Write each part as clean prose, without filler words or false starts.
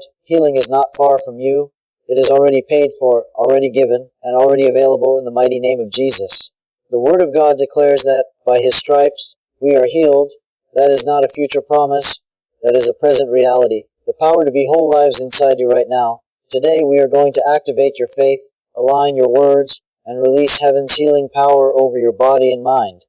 Beloved, healing is not far from you. It is already paid for, already given, and already available in the mighty name of Jesus. The Word of God declares that, by His stripes, we are healed. That is not a future promise. That is a present reality. The power to be whole lives inside you right now. Today we are going to activate your faith, align your words, and release heaven's healing power over your body and mind.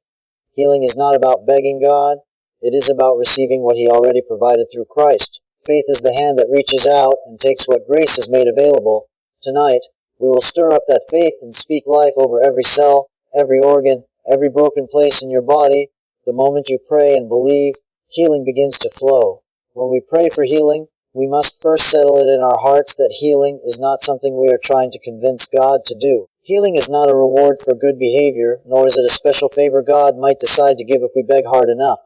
Healing is not about begging God. It is about receiving what He already provided through Christ. Faith is the hand that reaches out and takes what grace has made available. Tonight, we will stir up that faith and speak life over every cell, every organ, every broken place in your body. The moment you pray and believe, healing begins to flow. When we pray for healing, we must first settle it in our hearts that healing is not something we are trying to convince God to do. Healing is not a reward for good behavior, nor is it a special favor God might decide to give if we beg hard enough.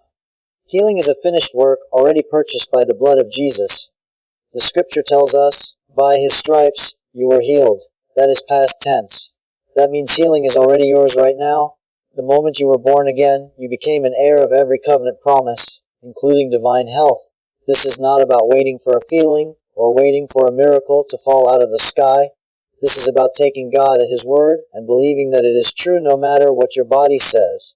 Healing is a finished work already purchased by the blood of Jesus. The scripture tells us, by His stripes you were healed. That is past tense. That means healing is already yours right now. The moment you were born again, you became an heir of every covenant promise, including divine health. This is not about waiting for a feeling or waiting for a miracle to fall out of the sky. This is about taking God at His word and believing that it is true no matter what your body says.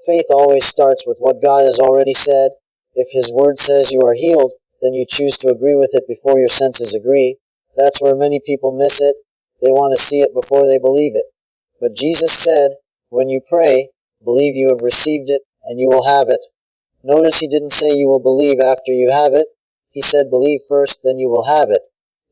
Faith always starts with what God has already said. If His word says you are healed, then you choose to agree with it before your senses agree. That's where many people miss it. They want to see it before they believe it. But Jesus said, when you pray, believe you have received it, and you will have it. Notice He didn't say you will believe after you have it. He said believe first, then you will have it.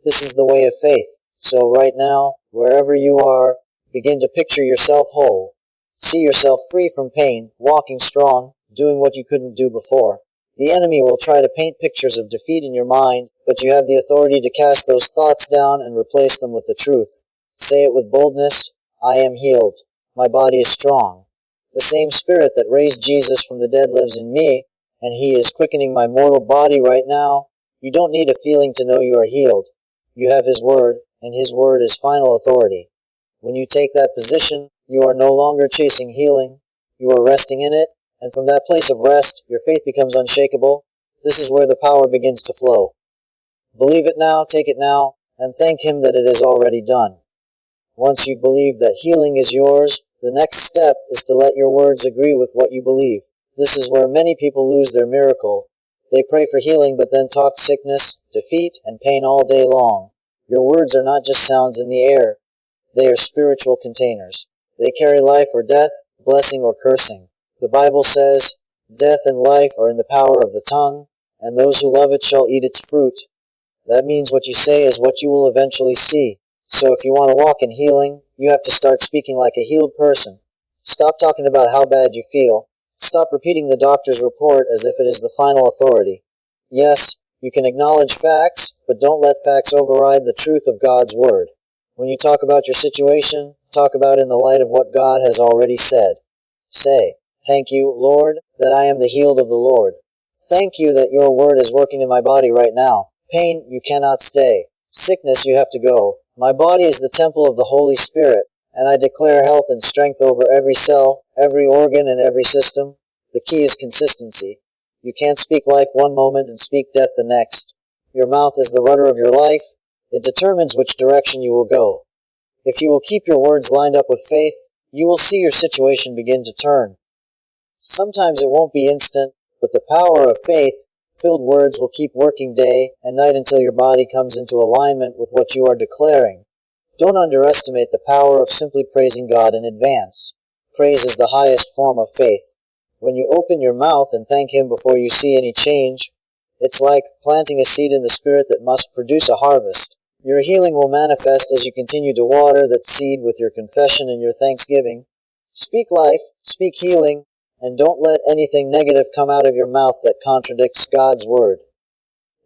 This is the way of faith. So right now, wherever you are, begin to picture yourself whole. See yourself free from pain, walking strong, doing what you couldn't do before. The enemy will try to paint pictures of defeat in your mind, but you have the authority to cast those thoughts down and replace them with the truth. Say it with boldness, I am healed. My body is strong. The same Spirit that raised Jesus from the dead lives in me, and He is quickening my mortal body right now. You don't need a feeling to know you are healed. You have His word, and His word is final authority. When you take that position, you are no longer chasing healing. You are resting in it, and from that place of rest, your faith becomes unshakable. This is where the power begins to flow. Believe it now, take it now, and thank Him that it is already done. Once you believe that healing is yours, the next step is to let your words agree with what you believe. This is where many people lose their miracle. They pray for healing but then talk sickness, defeat, and pain all day long. Your words are not just sounds in the air. They are spiritual containers. They carry life or death, blessing or cursing. The Bible says, death and life are in the power of the tongue, and those who love it shall eat its fruit. That means what you say is what you will eventually see. So if you want to walk in healing, you have to start speaking like a healed person. Stop talking about how bad you feel. Stop repeating the doctor's report as if it is the final authority. Yes, you can acknowledge facts, but don't let facts override the truth of God's word. When you talk about your situation, talk about in the light of what God has already said. Say, thank you, Lord, that I am the healed of the Lord. Thank you that your word is working in my body right now. Pain, you cannot stay. Sickness, you have to go. My body is the temple of the Holy Spirit, and I declare health and strength over every cell, every organ, and every system. The key is consistency. You can't speak life one moment and speak death the next. Your mouth is the rudder of your life. It determines which direction you will go. If you will keep your words lined up with faith, you will see your situation begin to turn. Sometimes it won't be instant, but the power of faith-filled words will keep working day and night until your body comes into alignment with what you are declaring. Don't underestimate the power of simply praising God in advance. Praise is the highest form of faith. When you open your mouth and thank Him before you see any change, it's like planting a seed in the Spirit that must produce a harvest. Your healing will manifest as you continue to water that seed with your confession and your thanksgiving. Speak life, speak healing, and don't let anything negative come out of your mouth that contradicts God's word.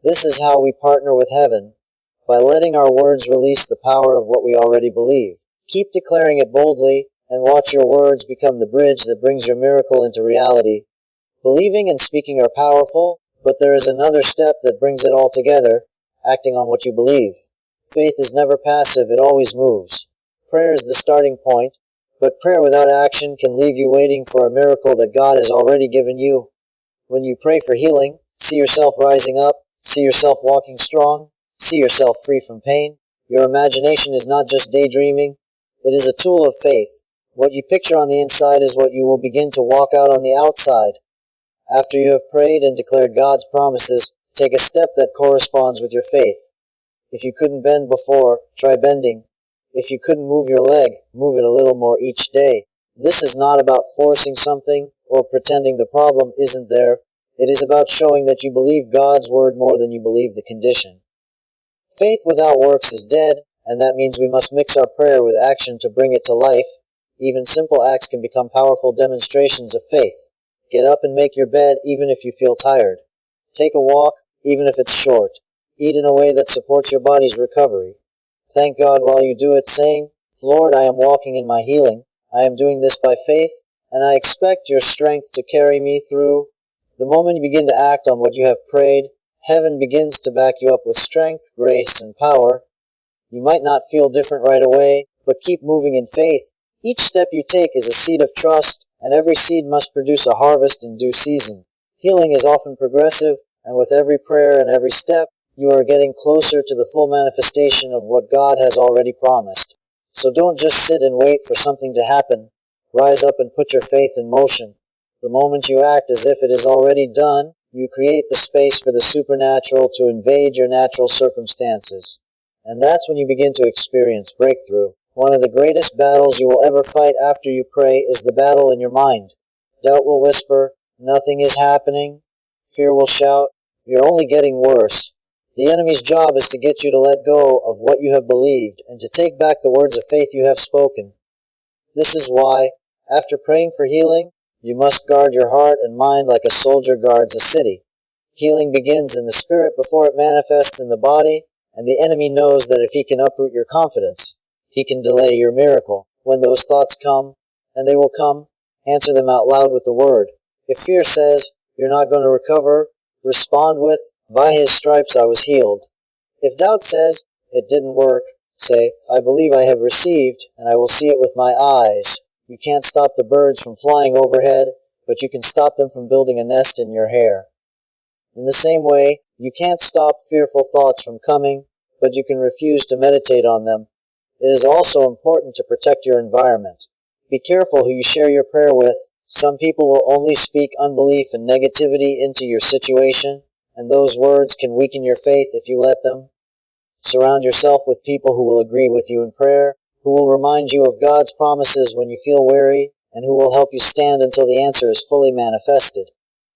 This is how we partner with heaven, by letting our words release the power of what we already believe. Keep declaring it boldly, and watch your words become the bridge that brings your miracle into reality. Believing and speaking are powerful, but there is another step that brings it all together, acting on what you believe. Faith is never passive, it always moves. Prayer is the starting point, but prayer without action can leave you waiting for a miracle that God has already given you. When you pray for healing, see yourself rising up, see yourself walking strong, See yourself free from pain. Your imagination is not just daydreaming. It is a tool of faith. What you picture on the inside is what you will begin to walk out on the outside. After you have prayed and declared God's promises, take a step that corresponds with your faith. If you couldn't bend before, try bending. If you couldn't move your leg, move it a little more each day. This is not about forcing something or pretending the problem isn't there. It is about showing that you believe God's word more than you believe the condition. Faith without works is dead, and that means we must mix our prayer with action to bring it to life. Even simple acts can become powerful demonstrations of faith. Get up and make your bed even if you feel tired. Take a walk, even if it's short. Eat in a way that supports your body's recovery. Thank God while you do it, saying, Lord, I am walking in my healing. I am doing this by faith, and I expect your strength to carry me through. The moment you begin to act on what you have prayed, heaven begins to back you up with strength, grace, and power. You might not feel different right away, but keep moving in faith. Each step you take is a seed of trust, and every seed must produce a harvest in due season. Healing is often progressive, and with every prayer and every step, you are getting closer to the full manifestation of what God has already promised. So don't just sit and wait for something to happen. Rise up and put your faith in motion. The moment you act as if it is already done, you create the space for the supernatural to invade your natural circumstances. And that's when you begin to experience breakthrough. One of the greatest battles you will ever fight after you pray is the battle in your mind. Doubt will whisper, nothing is happening. Fear will shout, you're only getting worse. The enemy's job is to get you to let go of what you have believed and to take back the words of faith you have spoken. This is why, after praying for healing, you must guard your heart and mind like a soldier guards a city. Healing begins in the spirit before it manifests in the body, and the enemy knows that if he can uproot your confidence, he can delay your miracle. When those thoughts come, and they will come, answer them out loud with the word. If fear says, you're not going to recover, respond with, by his stripes I was healed. If doubt says, it didn't work, say, I believe I have received, and I will see it with my eyes. You can't stop the birds from flying overhead, but you can stop them from building a nest in your hair. In the same way, you can't stop fearful thoughts from coming, but you can refuse to meditate on them. It is also important to protect your environment. Be careful who you share your prayer with. Some people will only speak unbelief and negativity into your situation, and those words can weaken your faith if you let them. Surround yourself with people who will agree with you in prayer, who will remind you of God's promises when you feel weary, and who will help you stand until the answer is fully manifested.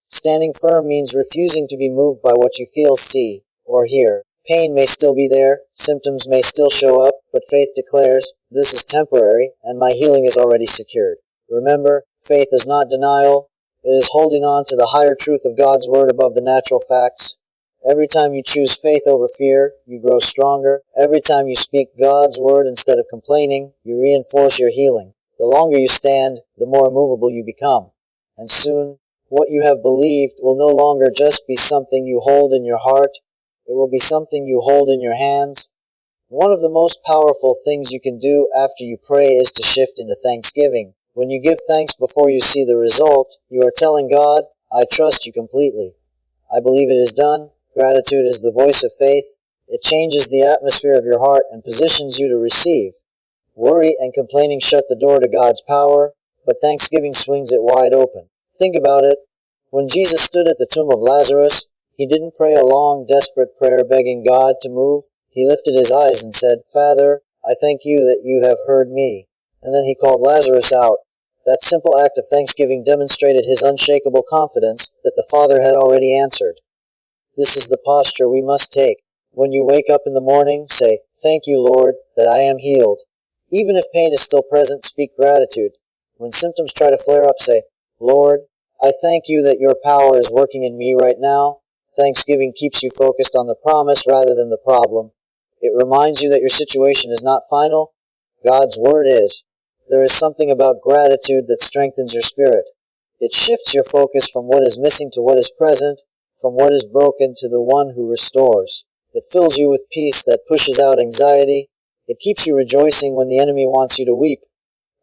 Standing firm means refusing to be moved by what you feel, see, or hear. Pain may still be there, symptoms may still show up, but faith declares, this is temporary, and my healing is already secured. Remember, faith is not denial. It is holding on to the higher truth of God's word above the natural facts. Every time you choose faith over fear, you grow stronger. Every time you speak God's word instead of complaining, you reinforce your healing. The longer you stand, the more immovable you become. And soon, what you have believed will no longer just be something you hold in your heart. It will be something you hold in your hands. One of the most powerful things you can do after you pray is to shift into thanksgiving. When you give thanks before you see the result, you are telling God, I trust you completely. I believe it is done. Gratitude is the voice of faith. It changes the atmosphere of your heart and positions you to receive. Worry and complaining shut the door to God's power, but thanksgiving swings it wide open. Think about it. When Jesus stood at the tomb of Lazarus, he didn't pray a long, desperate prayer begging God to move. He lifted his eyes and said, Father, I thank you that you have heard me. And then he called Lazarus out. That simple act of thanksgiving demonstrated his unshakable confidence that the Father had already answered. This is the posture we must take. When you wake up in the morning, say, Thank you, Lord, that I am healed. Even if pain is still present, speak gratitude. When symptoms try to flare up, say, Lord, I thank you that your power is working in me right now. Thanksgiving keeps you focused on the promise rather than the problem. It reminds you that your situation is not final. God's word is. There is something about gratitude that strengthens your spirit. It shifts your focus from what is missing to what is present, from what is broken to the one who restores. It fills you with peace that pushes out anxiety. It keeps you rejoicing when the enemy wants you to weep.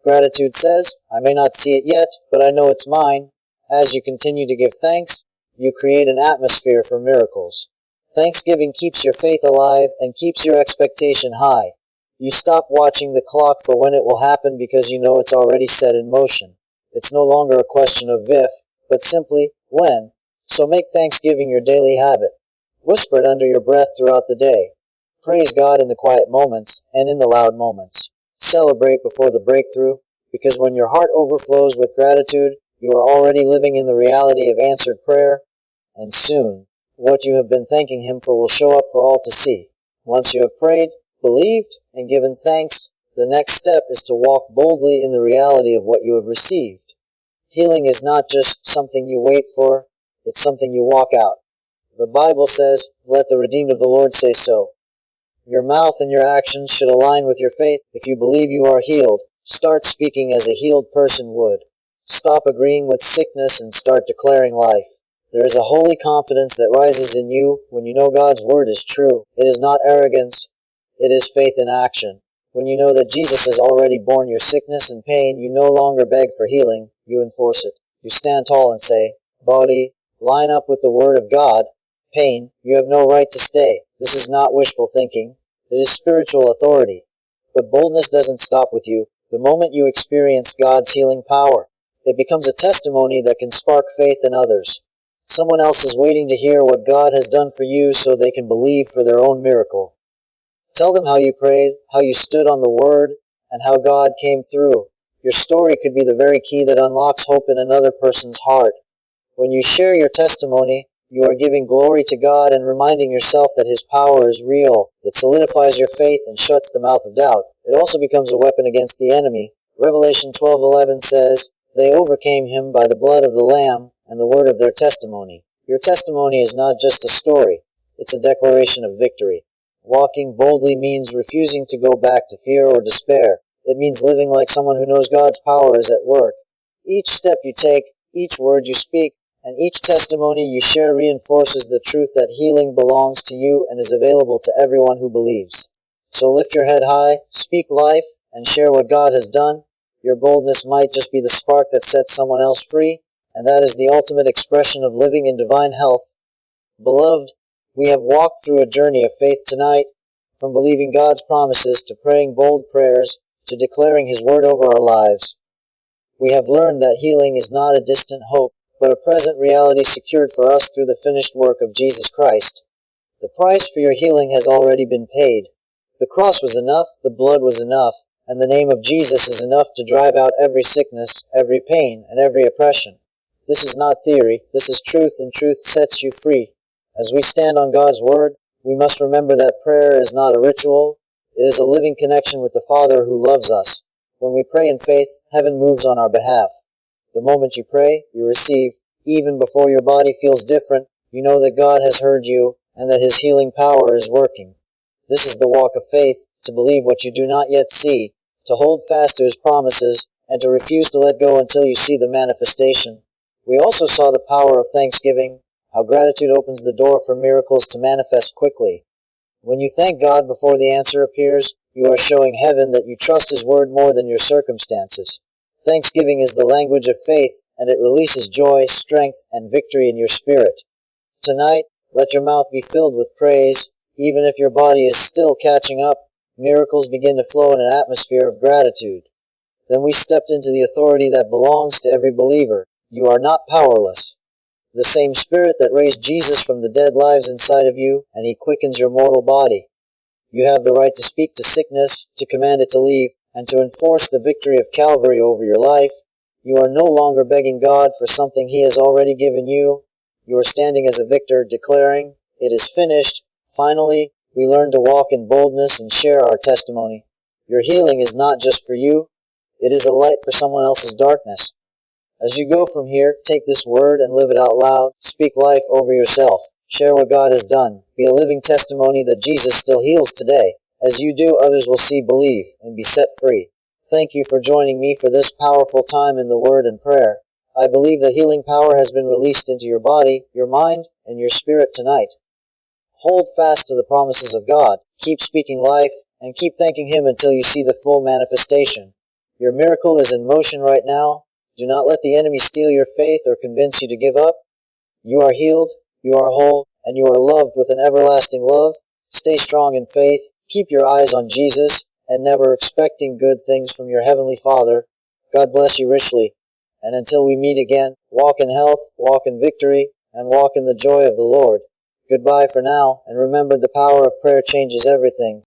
Gratitude says, I may not see it yet, but I know it's mine. As you continue to give thanks, you create an atmosphere for miracles. Thanksgiving keeps your faith alive and keeps your expectation high. You stop watching the clock for when it will happen because you know it's already set in motion. It's no longer a question of if, but simply when. So make Thanksgiving your daily habit. Whisper it under your breath throughout the day. Praise God in the quiet moments and in the loud moments. Celebrate before the breakthrough, because when your heart overflows with gratitude, you are already living in the reality of answered prayer, and soon, what you have been thanking Him for will show up for all to see. Once you have prayed, believed, and given thanks, the next step is to walk boldly in the reality of what you have received. Healing is not just something you wait for, it's something you walk out. The Bible says, "Let the redeemed of the Lord say so." Your mouth and your actions should align with your faith. If you believe you are healed, start speaking as a healed person would. Stop agreeing with sickness and start declaring life. There is a holy confidence that rises in you when you know God's word is true. It is not arrogance, it is faith in action. When you know that Jesus has already borne your sickness and pain, you no longer beg for healing, you enforce it. You stand tall and say, "Body, line up with the word of God. Pain, you have no right to stay." This is not wishful thinking. It is spiritual authority. But boldness doesn't stop with you. The moment you experience God's healing power, it becomes a testimony that can spark faith in others. Someone else is waiting to hear what God has done for you so they can believe for their own miracle. Tell them how you prayed, how you stood on the word, and how God came through. Your story could be the very key that unlocks hope in another person's heart. When you share your testimony, you are giving glory to God and reminding yourself that His power is real. It solidifies your faith and shuts the mouth of doubt. It also becomes a weapon against the enemy. Revelation 12:11 says, "They overcame him by the blood of the Lamb and the word of their testimony." Your testimony is not just a story. It's a declaration of victory. Walking boldly means refusing to go back to fear or despair. It means living like someone who knows God's power is at work. Each step you take, each word you speak, and each testimony you share reinforces the truth that healing belongs to you and is available to everyone who believes. So lift your head high, speak life, and share what God has done. Your boldness might just be the spark that sets someone else free, and that is the ultimate expression of living in divine health. Beloved, we have walked through a journey of faith tonight, from believing God's promises to praying bold prayers to declaring His word over our lives. We have learned that healing is not a distant hope, but a present reality secured for us through the finished work of Jesus Christ. The price for your healing has already been paid. The cross was enough, the blood was enough, and the name of Jesus is enough to drive out every sickness, every pain, and every oppression. This is not theory, this is truth, and truth sets you free. As we stand on God's word, we must remember that prayer is not a ritual, it is a living connection with the Father who loves us. When we pray in faith, heaven moves on our behalf. The moment you pray, you receive. Even before your body feels different, you know that God has heard you and that His healing power is working. This is the walk of faith, to believe what you do not yet see, to hold fast to His promises, and to refuse to let go until you see the manifestation. We also saw the power of thanksgiving, how gratitude opens the door for miracles to manifest quickly. When you thank God before the answer appears, you are showing heaven that you trust His word more than your circumstances. Thanksgiving is the language of faith, and it releases joy, strength, and victory in your spirit. Tonight, let your mouth be filled with praise. Even if your body is still catching up, miracles begin to flow in an atmosphere of gratitude. Then we stepped into the authority that belongs to every believer. You are not powerless. The same Spirit that raised Jesus from the dead lives inside of you, and He quickens your mortal body. You have the right to speak to sickness, to command it to leave, and to enforce the victory of Calvary over your life. You are no longer begging God for something He has already given you. You are standing as a victor, declaring, "It is finished." Finally, we learn to walk in boldness and share our testimony. Your healing is not just for you. It is a light for someone else's darkness. As you go from here, take this word and live it out loud. Speak life over yourself. Share what God has done. Be a living testimony that Jesus still heals today. As you do, others will see, believe, and be set free. Thank you for joining me for this powerful time in the Word and prayer. I believe that healing power has been released into your body, your mind, and your spirit tonight. Hold fast to the promises of God. Keep speaking life, and keep thanking Him until you see the full manifestation. Your miracle is in motion right now. Do not let the enemy steal your faith or convince you to give up. You are healed, you are whole, and you are loved with an everlasting love. Stay strong in faith, keep your eyes on Jesus, and never expecting good things from your Heavenly Father. God bless you richly. And until we meet again, walk in health, walk in victory, and walk in the joy of the Lord. Goodbye for now, and remember the power of prayer changes everything.